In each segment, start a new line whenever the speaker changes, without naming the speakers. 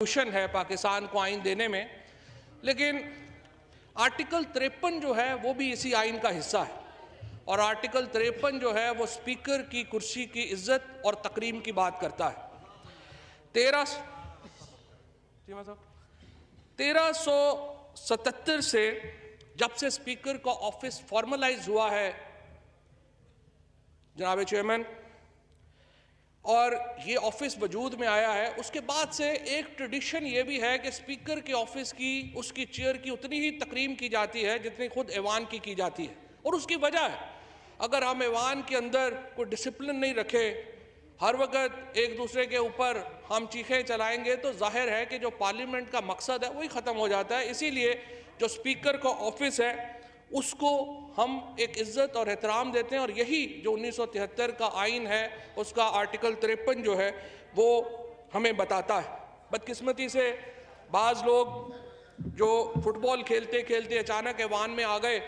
Cushion है पाकिस्तान को आइन देने में, लेकिन आर्टिकल 53 जो है वो भी इसी आइन का हिस्सा है। और आर्टिकल 53 जो है वो स्पीकर की कुर्सी की इज्जत और तकरीम की बात करता है। 1377 से जब से स्पीकर का ऑफिस फॉर्मलाइज हुआ है जनाब चेयरमैन, और ये ऑफिस वजूद में आया है, उसके बाद से एक ट्रेडिशन ये भी है कि स्पीकर के ऑफिस की, उसकी चेयर की उतनी ही तकरीम की जाती है जितनी खुद ऐवान की जाती है। और उसकी वजह है, अगर हम ऐवान के अंदर कोई डिसिप्लिन नहीं रखे, हर वक्त एक दूसरे के ऊपर हम चीखें चलाएंगे, तो जाहिर है कि जो पार्लियामेंट का मकसद है वही ख़त्म हो जाता है। इसीलिए जो स्पीकर का ऑफिस है उसको हम एक इज़्ज़त और एहतराम देते हैं, और यही जो 1973 का आइन है उसका आर्टिकल 53 जो है वो हमें बताता है। बदकिस्मती से बाज़ लोग जो फुटबॉल खेलते खेलते अचानक ऐवान में आ गए,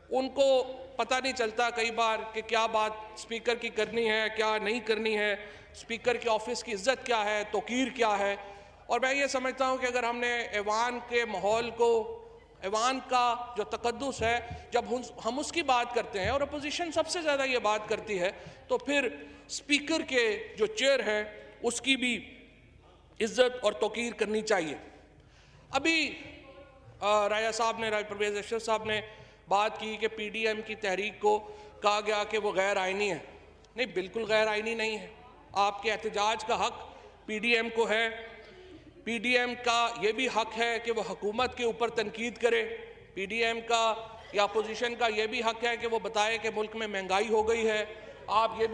उनको पता नहीं चलता कई बार कि क्या बात स्पीकर की करनी है, क्या नहीं करनी है, स्पीकर के ऑफिस की इज़्ज़त क्या है, तौकीर क्या है। और मैं ये समझता हूँ कि अगर हमने ऐवान के माहौल को, ऐवान का जो तकद्दुस है, जब हम उसकी बात करते हैं और अपोजिशन सबसे ज़्यादा ये बात करती है, तो फिर स्पीकर के जो चेयर है उसकी भी इज़्ज़त और तौकीर करनी चाहिए। अभी राजा साहब ने, राजा परवेज़ अशरफ साहब ने बात की कि PDM की तहरीक को कहा गया कि वो गैर आइनी है। नहीं, बिल्कुल गैर आइनी नहीं है। आपके एहतजाज का हक PDM को है। PDM का ये भी हक है कि वह हुकूमत के ऊपर तनकीद करे। PDM का या अपोजिशन का ये भी हक है कि वो बताए कि मुल्क में महंगाई हो गई है। आप ये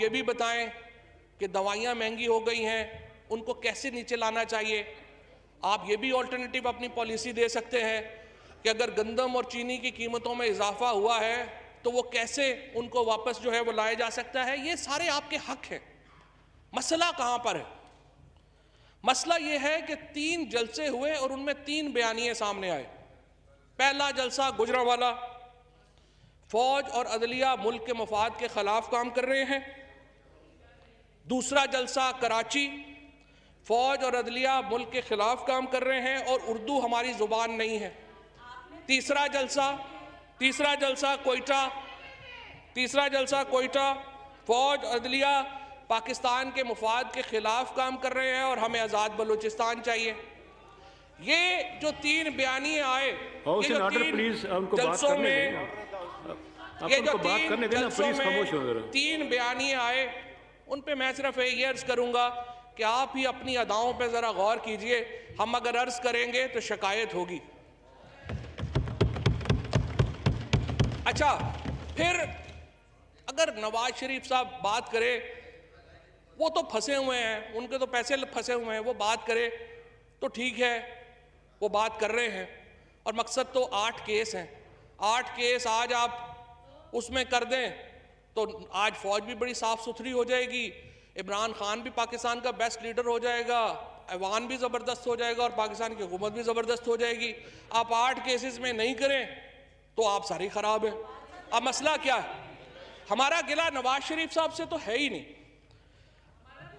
भी बताएं कि दवाइयाँ महंगी हो गई हैं, उनको कैसे नीचे लाना चाहिए। आप ये भी ऑल्टरनेटिव अपनी पॉलिसी दे सकते हैं कि अगर गंदम और चीनी की कीमतों में इजाफा हुआ है तो वो कैसे उनको वापस जो है वो लाया जा सकता है। ये सारे आपके हक हैं। मसला कहाँ पर है? मसला ये है कि 3 जलसे हुए और उनमें 3 बयानिए सामने आए। पहला जलसा गुजरांवाला, फौज और अदलिया मुल्क के मफाद के खिलाफ काम कर रहे हैं। दूसरा जलसा कराची, फौज और अदलिया मुल्क के खिलाफ काम कर रहे हैं और उर्दू हमारी जुबान नहीं है। तीसरा जलसा कोयटा, फौज अदलिया पाकिस्तान के मुफाद के खिलाफ काम कर रहे हैं और हमें आज़ाद बलूचिस्तान चाहिए। ये जो 3 बयानिए आए, ये जो 3 बयानिए आए, उन पे मैं सिर्फ ये अर्ज करूंगा कि आप ही अपनी अदाओं पे जरा गौर कीजिए। हम अगर अर्ज करेंगे तो शिकायत होगी। अच्छा, फिर अगर नवाज शरीफ साहब बात करें, वो तो फंसे हुए हैं, उनके तो पैसे फंसे हुए हैं, वो बात करे तो ठीक है, वो बात कर रहे हैं। और मकसद तो 8 केस हैं। 8 केस आज आप उसमें कर दें तो आज फौज भी बड़ी साफ सुथरी हो जाएगी, इमरान खान भी पाकिस्तान का बेस्ट लीडर हो जाएगा, ऐवान भी ज़बरदस्त हो जाएगा और पाकिस्तान की हुकूमत भी ज़बरदस्त हो जाएगी। आप 8 केसेस में नहीं करें तो आप सारी ख़राब है। अब मसला क्या है? हमारा गिला नवाज शरीफ साहब से तो है ही नहीं,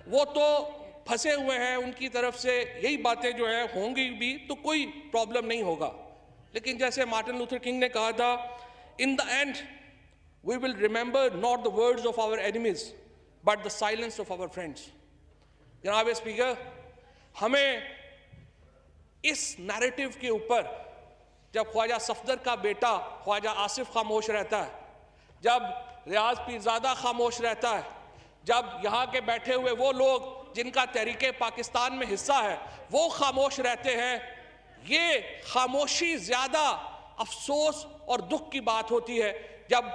वो तो फंसे हुए हैं, उनकी तरफ से यही बातें जो है होंगी भी तो कोई प्रॉब्लम नहीं होगा। लेकिन जैसे मार्टिन लूथर किंग ने कहा था, in the end we will remember not the words of our enemies but the silence of our friends. जनाब स्पीकर, हमें इस नैरेटिव के ऊपर, जब ख्वाजा सफदर का बेटा ख्वाजा आसिफ खामोश रहता है, जब रियाज पीरजादा खामोश रहता है, जब यहाँ के बैठे हुए वो लोग जिनका तहरीके पाकिस्तान में हिस्सा है वो खामोश रहते हैं, ये खामोशी ज़्यादा अफसोस और दुख की बात होती है जब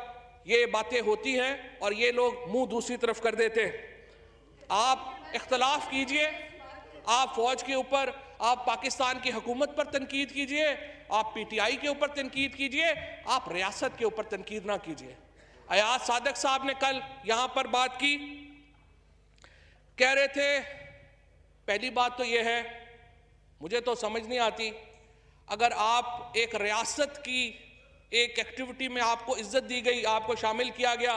ये बातें होती हैं और ये लोग मुंह दूसरी तरफ कर देते हैं। आप इख्तलाफ कीजिए, आप फौज के ऊपर, आप पाकिस्तान की हुकूमत पर तनकीद कीजिए, आप PTI के ऊपर तनकीद कीजिए, आप रियासत के ऊपर तनकीद ना कीजिए। अयाज सादक साहब ने कल यहाँ पर बात की, कह रहे थे, पहली बात तो ये है, मुझे तो समझ नहीं आती, अगर आप एक रियासत की एक एक्टिविटी में आपको इज्जत दी गई, आपको शामिल किया गया,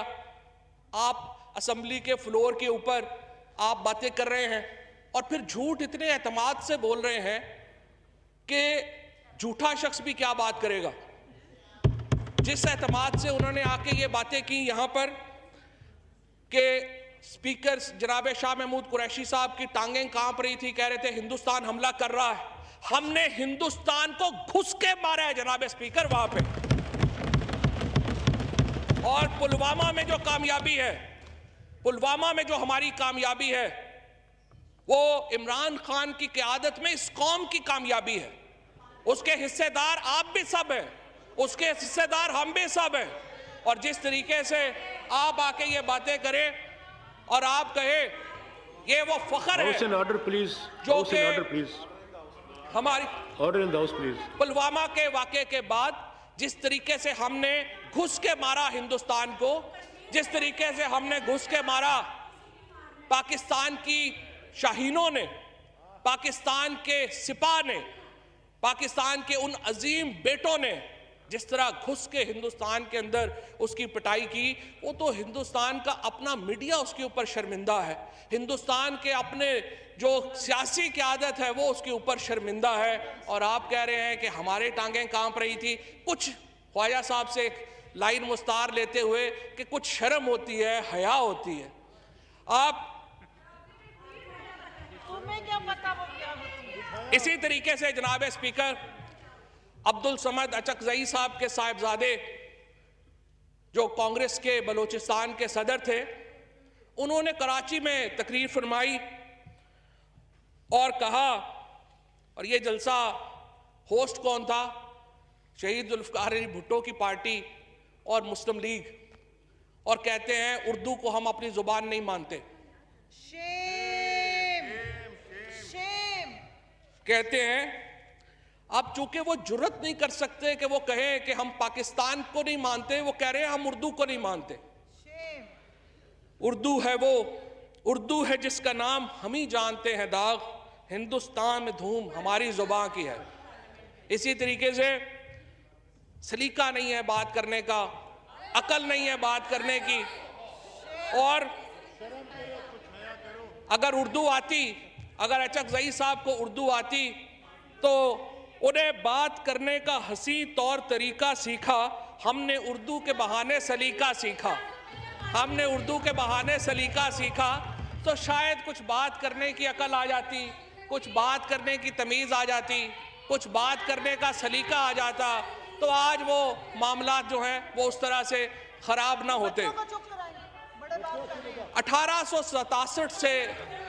आप असम्बली के फ्लोर के ऊपर आप बातें कर रहे हैं और फिर झूठ इतने एतमाद से बोल रहे हैं कि झूठा शख्स भी क्या बात करेगा। जिस एतमाद से उन्होंने आके ये बातें की यहां पर कि स्पीकर जनाब शाह महमूद कुरैशी साहब की टांगें कांप रही थी, कह रहे थे हिंदुस्तान हमला कर रहा है। हमने हिंदुस्तान को घुस के मारा है जनाब स्पीकर वहां पे। और पुलवामा में जो कामयाबी है, पुलवामा में जो हमारी कामयाबी है, वो इमरान खान की क़यादत में इस कौम की कामयाबी है। उसके हिस्सेदार आप भी सब हैं, उसके हिस्सेदार हम भी सब हैं। और जिस तरीके से आप आके ये बातें करें और आप कहे ये वो फख्र है
ऑर्डर प्लीज,
जो कि हमारी
order in the house please.
Pulwama के वाक़े के बाद जिस तरीके से हमने घुस के मारा हिंदुस्तान को, जिस तरीके से हमने घुस के मारा पाकिस्तान की शाहीनों ने, पाकिस्तान के सिपाह ने, पाकिस्तान के उन अजीम बेटों ने जिस तरह घुस के हिंदुस्तान के अंदर उसकी पिटाई की, वो तो हिंदुस्तान का अपना मीडिया उसके ऊपर शर्मिंदा है। हिंदुस्तान के अपने जो सियासी क़यादत है वो उसके ऊपर शर्मिंदा है। और आप कह रहे हैं कि हमारे टांगें कांप रही थी। कुछ ख्वाजा साहब से एक लाइन मुस्तार लेते हुए कि कुछ शर्म होती है, हया होती है। आप तुम्हें क्या पता वो क्या होती है। इसी तरीके से जनाब स्पीकर अब्दुल समद अचकजई साहब के साहिबजादे जो कांग्रेस के बलूचिस्तान के सदर थे, उन्होंने कराची में तकरीर फरमाई और कहा, और ये जलसा होस्ट कौन था, शहीद जुल्फ़िकार अली भुट्टो की पार्टी और मुस्लिम लीग, और कहते हैं उर्दू को हम अपनी जुबान नहीं मानते। Shame, shame. कहते हैं अब चूंकि वो जुर्रत नहीं कर सकते कि वो कहें कि हम पाकिस्तान को नहीं मानते, वो कह रहे हैं हम उर्दू को नहीं मानते। उर्दू है वो, उर्दू है जिसका नाम हम ही जानते हैं दाग, हिंदुस्तान में धूम हमारी जुबान की है। इसी तरीके से सलीका नहीं है बात करने का, अकल नहीं है बात करने की। और अगर उर्दू आती, अगर अचकजई साहब को उर्दू आती तो उन्हें बात करने का हंसी तौर तरीका सीखा। हमने उर्दू के बहाने सलीका सीखा, हमने उर्दू के बहाने सलीका सीखा, तो शायद कुछ बात करने की अकल आ जाती, कुछ बात करने की तमीज़ आ जाती, कुछ बात करने का सलीका आ जाता, तो आज वो मामला जो हैं वो उस तरह से ख़राब ना होते। 1867 से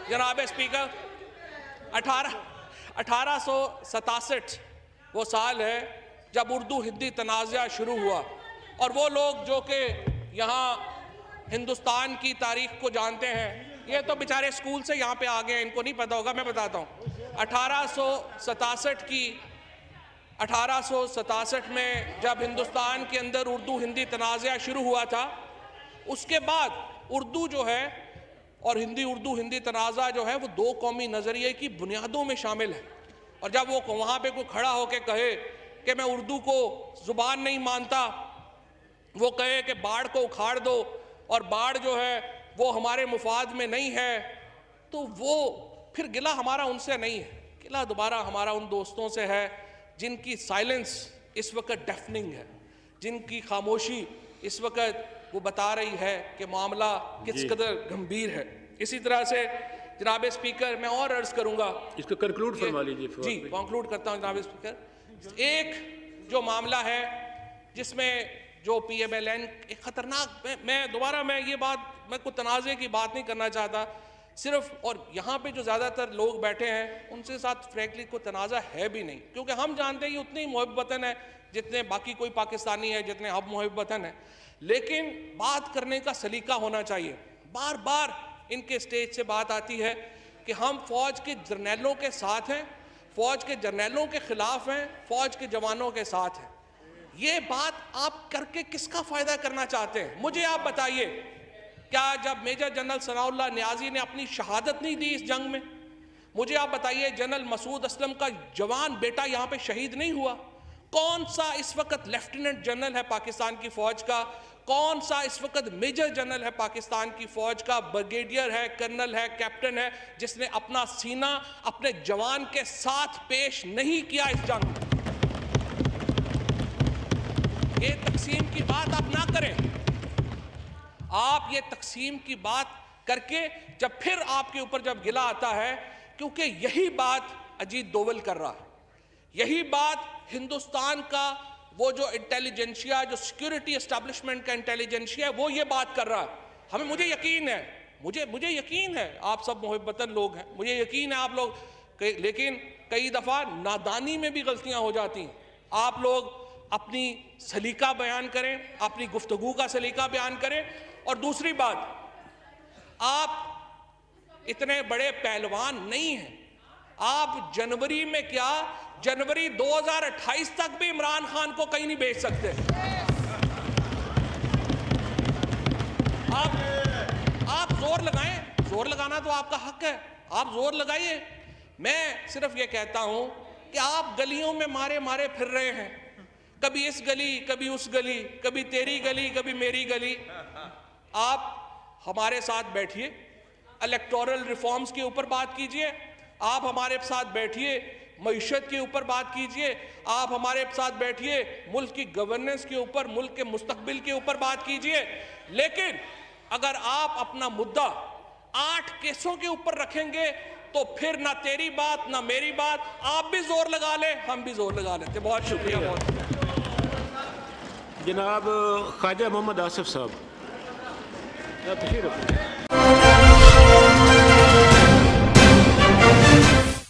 जनाब स्पीकर 1867 वो साल है जब उर्दू हिंदी तनाज़ा शुरू हुआ। और वो लोग जो कि यहाँ हिंदुस्तान की तारीख़ को जानते हैं, ये तो बेचारे स्कूल से यहाँ पे आ गए हैं, इनको नहीं पता होगा, मैं बताता हूँ। 1867 में जब हिंदुस्तान के अंदर उर्दू हिंदी तनाज़ा शुरू हुआ था, उसके बाद उर्दू जो है और हिंदी उर्दू हिंदी तनाज़ा जो है वो दो कौमी नज़रिए की बुनियादों में शामिल है। और जब वो वहाँ पे कोई खड़ा होकर कहे कि मैं उर्दू को ज़ुबान नहीं मानता, वो कहे कि बाढ़ को उखाड़ दो और बाढ़ जो है वो हमारे मुफाद में नहीं है, तो वो फिर गिला हमारा उनसे नहीं है, गिला दोबारा हमारा उन दोस्तों से है जिनकी साइलेंस इस वक्त डेफनिंग है, जिनकी खामोशी इस वक्त वो बता रही है कि मामला किस कदर गंभीर है। इसी तरह से जनाब स्पीकर मैं और अर्ज करूंगा, इसको कंक्लूड फरमा लीजिए। जी कंक्लूड करता हूं जनाब स्पीकर। एक जो मामला है जिसमें जो PMLN एक खतरनाक, मैं दोबारा मैं ये बात, मैं कोई तनाज़े की बात नहीं करना चाहता सिर्फ, और यहाँ पे जो ज़्यादातर लोग बैठे हैं उनसे साथ फ्रैंकली कोई तनाज़ा है भी नहीं, क्योंकि हम जानते हैं कि उतने ही मुहब्बत वतन है जितने बाकी कोई पाकिस्तानी है, जितने हम मुहब्बत वतन है। लेकिन बात करने का सलीका होना चाहिए। बार बार इनके स्टेज से बात आती है कि हम फौज के जर्नैलों के साथ हैं, फौज के जर्नैलों के खिलाफ हैं, फौज के जवानों के साथ हैं। ये बात आप करके किसका फायदा करना चाहते हैं? मुझे आप बताइए, क्या जब मेजर जनरल सनाउल्लाह नियाजी ने अपनी शहादत नहीं दी इस जंग में? मुझे आप बताइए, जनरल मसूद असलम का जवान बेटा यहाँ पे शहीद नहीं हुआ? कौन सा इस वक्त लेफ्टिनेंट जनरल है पाकिस्तान की फौज का, कौन सा इस वक्त मेजर जनरल है पाकिस्तान की फौज का, ब्रिगेडियर है, कर्नल है, कैप्टन है, जिसने अपना सीना अपने जवान के साथ पेश नहीं किया इस जंग में? ये तकसीम की बात आप ना करें। आप ये तकसीम की बात करके जब फिर आपके ऊपर जब गिला आता है, क्योंकि यही बात अजीत डोवल कर रहा है, यही बात हिंदुस्तान का वो जो इंटेलिजेंशिया, जो सिक्योरिटी एस्टेब्लिशमेंट का इंटेलिजेंशिया है, वो ये बात कर रहा है। मुझे यकीन है, मुझे यकीन है आप सब मोहब्बतन लोग हैं, मुझे यकीन है आप लोग, लेकिन कई दफ़ा नादानी में भी गलतियां हो जाती हैं। आप लोग अपनी सलीका बयान करें, अपनी गुफ्तगू का सलीका बयान करें। और दूसरी बात, आप इतने बड़े पहलवान नहीं हैं। आप जनवरी में क्या, जनवरी 2028 तक भी इमरान खान को कहीं नहीं भेज सकते। आप जोर लगाएं, जोर लगाना तो आपका हक है, आप जोर लगाइए। मैं सिर्फ ये कहता हूं कि आप गलियों में मारे मारे फिर रहे हैं, कभी इस गली, कभी उस गली, कभी तेरी गली, कभी मेरी गली। आप हमारे साथ बैठिए, इलेक्टोरल रिफॉर्म्स के ऊपर बात कीजिए, आप हमारे साथ बैठिए, मईशत के ऊपर बात कीजिए, आप हमारे साथ बैठिए, मुल्क की गवर्नेंस के ऊपर, मुल्क के मुस्तकबिल के ऊपर बात कीजिए। लेकिन अगर आप अपना मुद्दा 8 केसों के ऊपर रखेंगे तो फिर ना तेरी बात ना मेरी बात, आप भी जोर लगा ले, हम भी जोर लगा लेते। बहुत शुक्रिया।
जनाब ख्वाजा मोहम्मद आसिफ साहब, तशरीफ रखिए।